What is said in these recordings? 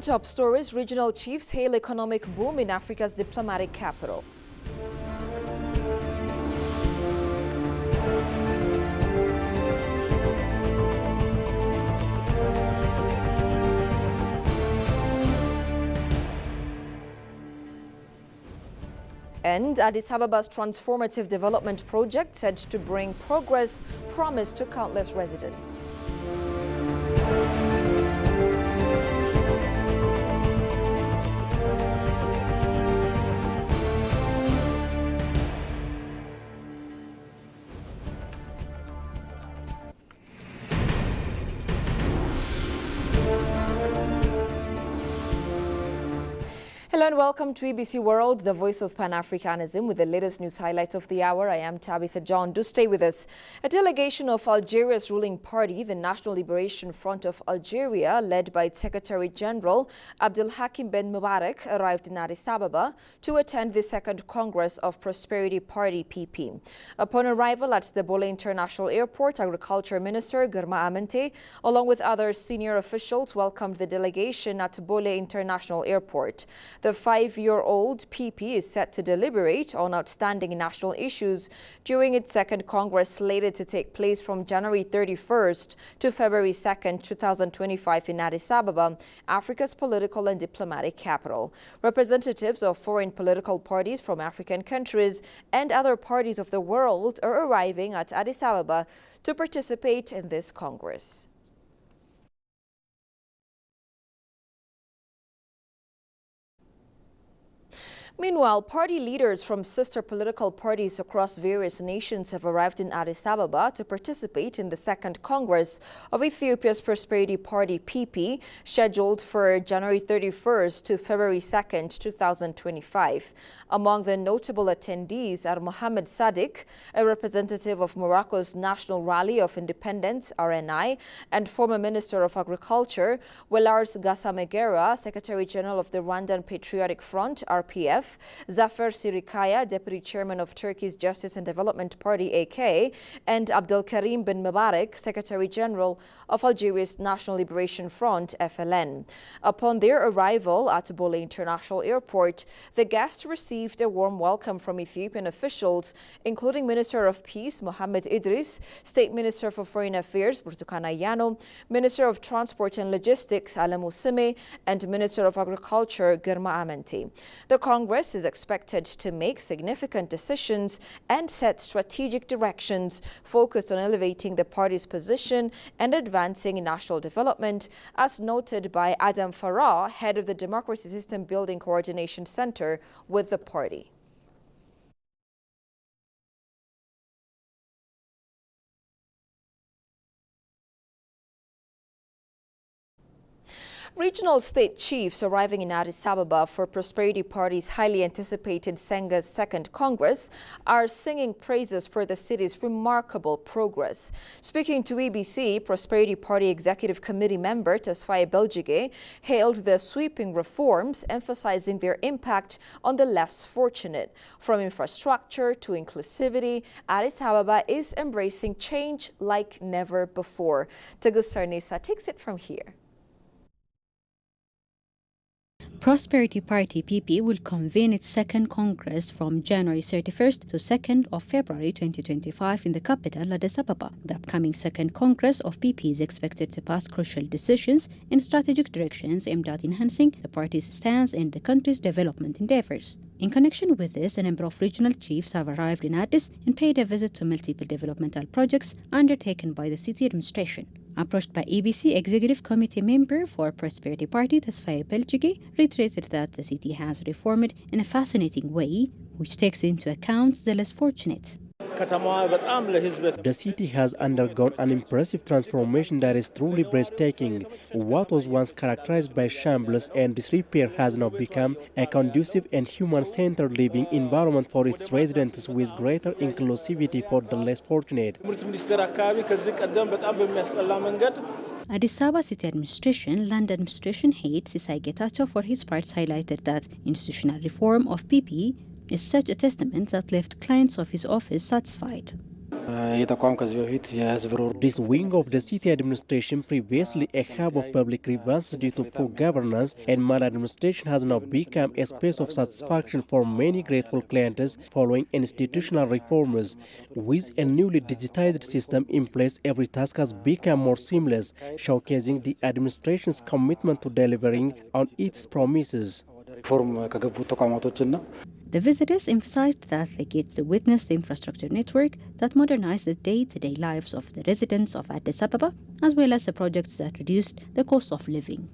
To top stories, regional chiefs hail economic boom in Africa's diplomatic capital. And Addis Ababa's transformative development project said to bring progress promised to countless residents. Hello and welcome to EBC World, the voice of Pan-Africanism, with the latest news highlights of the hour. I am Tabitha John. Do stay with us. A delegation of Algeria's ruling party, the National Liberation Front of Algeria, led by its Secretary General Abdelhakim Ben Mubarak, arrived in Addis Ababa to attend the Second Congress of Prosperity Party (PP). Upon arrival at the Bole International Airport, Agriculture Minister Girma Amente, along with other senior officials, welcomed the delegation at Bole International Airport. The 5-year-old PP is set to deliberate on outstanding national issues during its second Congress, slated to take place from January 31st to February 2nd, 2025 in Addis Ababa, Africa's political and diplomatic capital. Representatives of foreign political parties from African countries and other parties of the world are arriving at Addis Ababa to participate in this Congress. Meanwhile, party leaders from sister political parties across various nations have arrived in Addis Ababa to participate in the second Congress of Ethiopia's Prosperity Party (PP), scheduled for January 31st to February 2nd, 2025. Among the notable attendees are Mohamed Sadiq, a representative of Morocco's National Rally of Independence (RNI), and former Minister of Agriculture, Welars Gassamegera, Secretary General of the Rwandan Patriotic Front (RPF), Zafer Sirikaya, Deputy Chairman of Turkey's Justice and Development Party (AK), and Abdelkarim Ben Mubarak, Secretary General of Algeria's National Liberation Front (FLN). Upon their arrival at Bole International Airport, the guests received a warm welcome from Ethiopian officials, including Minister of Peace Mohamed Idris, State Minister for Foreign Affairs Burtukan Ayano, Minister of Transport and Logistics Alem Ousime, and Minister of Agriculture Girma Amente. The Congress is expected to make significant decisions and set strategic directions focused on elevating the party's position and advancing national development, as noted by Adam Farah, head of the Democracy System Building Coordination Center with the party. Regional state chiefs arriving in Addis Ababa for Prosperity Party's highly anticipated Senga's Second Congress are singing praises for the city's remarkable progress. Speaking to EBC, Prosperity Party Executive Committee member Tesfaye Beljige hailed the sweeping reforms, emphasizing their impact on the less fortunate. From infrastructure to inclusivity, Addis Ababa is embracing change like never before. Tegus Sarnesa takes it from here. Prosperity Party (PP) will convene its second Congress from January 31st to 2nd of February 2025 in the capital, Addis Ababa. The upcoming second Congress of PP is expected to pass crucial decisions in strategic directions aimed at enhancing the party's stance in the country's development endeavors. In connection with this, a number of regional chiefs have arrived in Addis and paid a visit to multiple developmental projects undertaken by the city administration. Approached by EBC Executive Committee member for Prosperity Party Tesfaye Beljige, reiterated that the city has reformed in a fascinating way, which takes into account the less fortunate. The city has undergone an impressive transformation that is truly breathtaking. What was once characterized by shambles and disrepair has now become a conducive and human-centered living environment for its residents, with greater inclusivity for the less fortunate. Addis Ababa City Administration Land Administration Head Sisai Getachew, for his part, highlighted that institutional reform of PP is such a testament that left clients of his office satisfied. This wing of the city administration, previously a hub of public grievances due to poor governance and maladministration, has now become a space of satisfaction for many grateful clients following institutional reforms. With a newly digitized system in place, every task has become more seamless, showcasing the administration's commitment to delivering on its promises. The visitors emphasized that they get to witness the infrastructure network that modernized the day-to-day lives of the residents of Addis Ababa, as well as the projects that reduced the cost of living.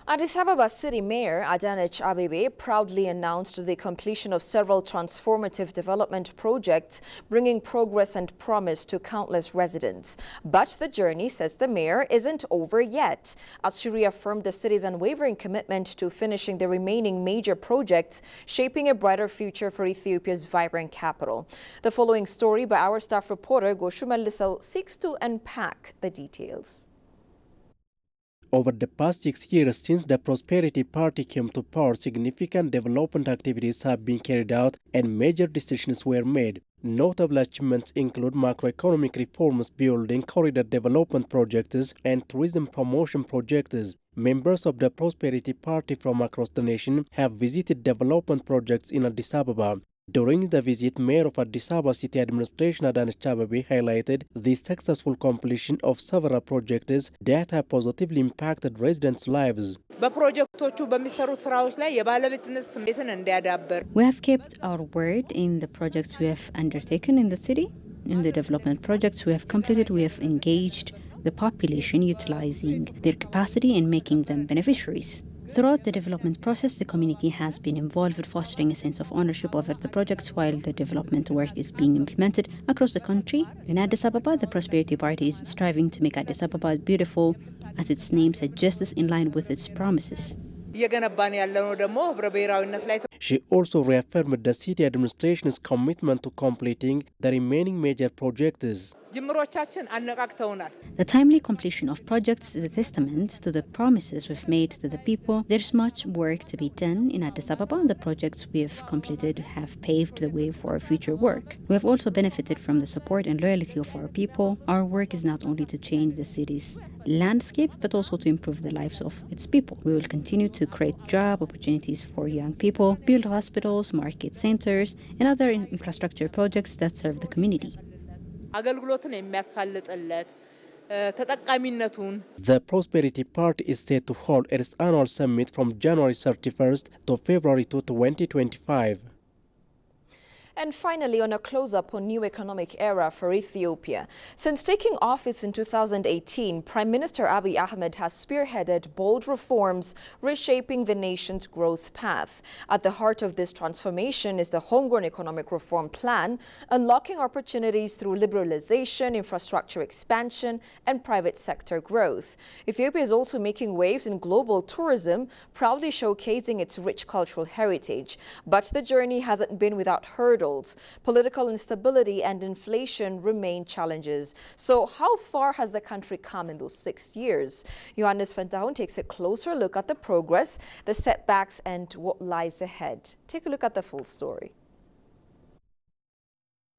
Addis Ababa City Mayor Adanesh Abebe proudly announced the completion of several transformative development projects, bringing progress and promise to countless residents. But the journey, says the mayor, isn't over yet, as she reaffirmed the city's unwavering commitment to finishing the remaining major projects, shaping a brighter future for Ethiopia's vibrant capital. The following story by our staff reporter Goshu Melliso seeks to unpack the details. Over the past 6 years since the Prosperity Party came to power, significant development activities have been carried out and major decisions were made. Notable achievements include macroeconomic reforms, building corridor development projects, and tourism promotion projects. Members of the Prosperity Party from across the nation have visited development projects in Addis Ababa. During the visit, Mayor of Addis Ababa City Administration Adanesh Abebe highlighted the successful completion of several projects that have positively impacted residents' lives. We have kept our word in the projects we have undertaken in the city. In the development projects we have completed, we have engaged the population, utilizing their capacity and making them beneficiaries. Throughout the development process, the community has been involved in fostering a sense of ownership over the projects while the development work is being implemented across the country. In Addis Ababa, the Prosperity Party is striving to make Addis Ababa beautiful, as its name suggests, in line with its promises. She also reaffirmed the city administration's commitment to completing the remaining major projects. The timely completion of projects is a testament to the promises we've made to the people. There's much work to be done in Addis Ababa. The projects we have completed have paved the way for future work. We have also benefited from the support and loyalty of our people. Our work is not only to change the city's landscape, but also to improve the lives of its people. We will continue to create job opportunities for young people, build hospitals, market centers, and other infrastructure projects that serve the community. The Prosperity Party is set to hold its annual summit from January 31st to February 2025. And finally, on a close-up on new economic era for Ethiopia. Since taking office in 2018, Prime Minister Abiy Ahmed has spearheaded bold reforms, reshaping the nation's growth path. At the heart of this transformation is the homegrown economic reform plan, unlocking opportunities through liberalization, infrastructure expansion, and private sector growth. Ethiopia is also making waves in global tourism, proudly showcasing its rich cultural heritage. But the journey hasn't been without hurdles. Political instability and inflation remain challenges. So how far has the country come in those 6 years? Johannes Fentahun takes a closer look at the progress, the setbacks, and what lies ahead. Take a look at the full story.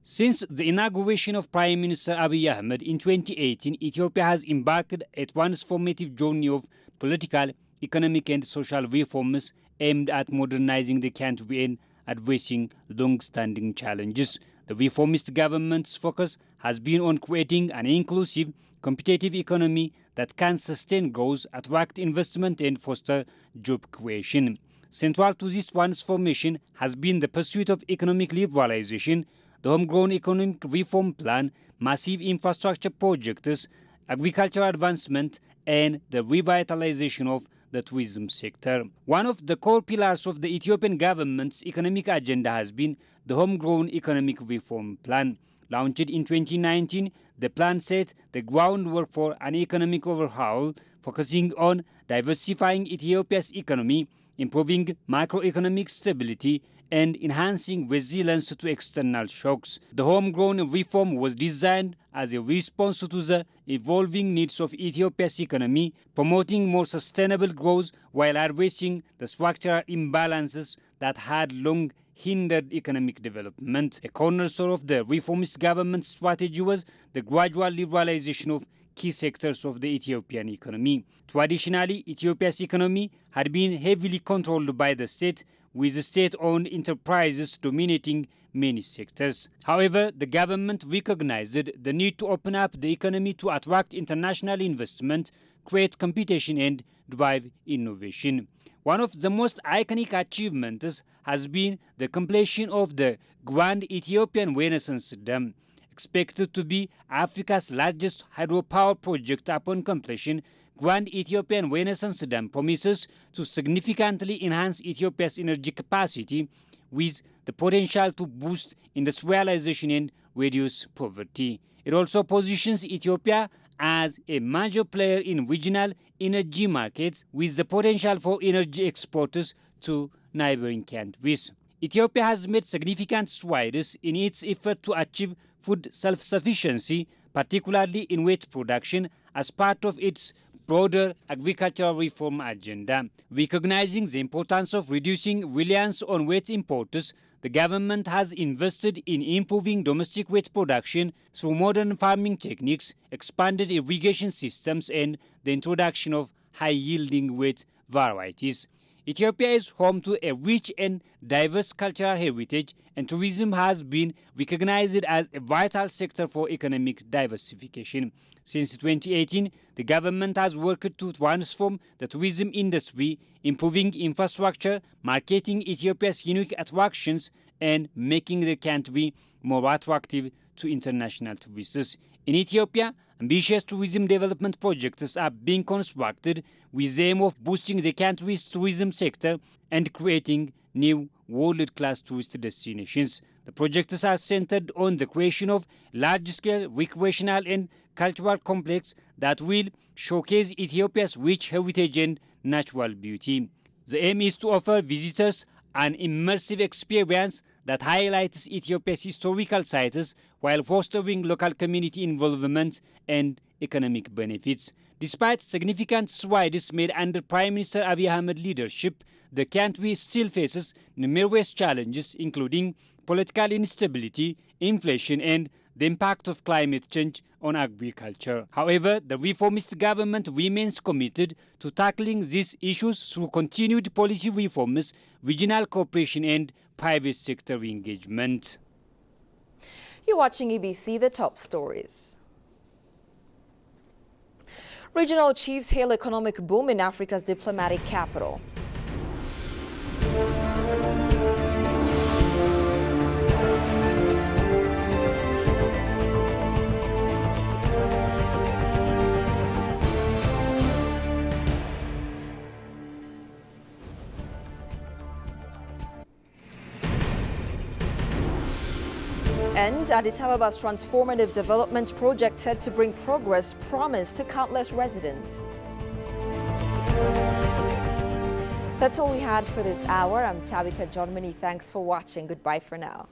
Since the inauguration of Prime Minister Abiy Ahmed in 2018, Ethiopia has embarked a transformative journey of political, economic, and social reforms aimed at modernizing the country and addressing long-standing challenges. The reformist government's focus has been on creating an inclusive, competitive economy that can sustain growth, attract investment, and foster job creation. Central to this transformation has been the pursuit of economic liberalization, the homegrown economic reform plan, massive infrastructure projects, agricultural advancement, and the revitalization of the tourism sector. One of the core pillars of the Ethiopian government's economic agenda has been the homegrown economic reform plan. Launched in 2019, the plan set the groundwork for an economic overhaul, focusing on diversifying Ethiopia's economy, improving macroeconomic stability, and enhancing resilience to external shocks. The homegrown reform was designed as a response to the evolving needs of Ethiopia's economy, promoting more sustainable growth while addressing the structural imbalances that had long hindered economic development. A cornerstone of the reformist government strategy was the gradual liberalization of key sectors of the Ethiopian economy. Traditionally, Ethiopia's economy had been heavily controlled by the state, with state-owned enterprises dominating many sectors. However, the government recognized the need to open up the economy to attract international investment, create competition, and drive innovation. One of the most iconic achievements has been the completion of the Grand Ethiopian Renaissance Dam. Expected to be Africa's largest hydropower project upon completion, Grand Ethiopian Renaissance Dam promises to significantly enhance Ethiopia's energy capacity with the potential to boost industrialization and reduce poverty. It also positions Ethiopia as a major player in regional energy markets with the potential for energy exporters to neighboring countries. Ethiopia has made significant strides in its effort to achieve food self-sufficiency, particularly in wheat production, as part of its broader agricultural reform agenda. Recognizing the importance of reducing reliance on wheat importers, the government has invested in improving domestic wheat production through modern farming techniques, expanded irrigation systems, and the introduction of high-yielding wheat varieties. Ethiopia is home to a rich and diverse cultural heritage, and tourism has been recognized as a vital sector for economic diversification. Since 2018, the government has worked to transform the tourism industry, improving infrastructure, marketing Ethiopia's unique attractions, and making the country more attractive to international tourists. In Ethiopia, ambitious tourism development projects are being constructed with the aim of boosting the country's tourism sector and creating new world-class tourist destinations. The projects are centered on the creation of large-scale recreational and cultural complex that will showcase Ethiopia's rich heritage and natural beauty. The aim is to offer visitors an immersive experience that highlights Ethiopia's historical sites while fostering local community involvement and economic benefits. Despite significant strides made under Prime Minister Abiy Ahmed leadership, the country still faces numerous challenges, including political instability, inflation, and the impact of climate change on agriculture. However, the reformist government remains committed to tackling these issues through continued policy reforms, regional cooperation, and private sector engagement. You're watching EBC, the top stories. Regional chiefs hail economic boom in Africa's diplomatic capital. And Addis Ababa's transformative development project said to bring progress promised to countless residents. That's all we had for this hour. I'm Tabitha Johnmany. Thanks for watching. Goodbye for now.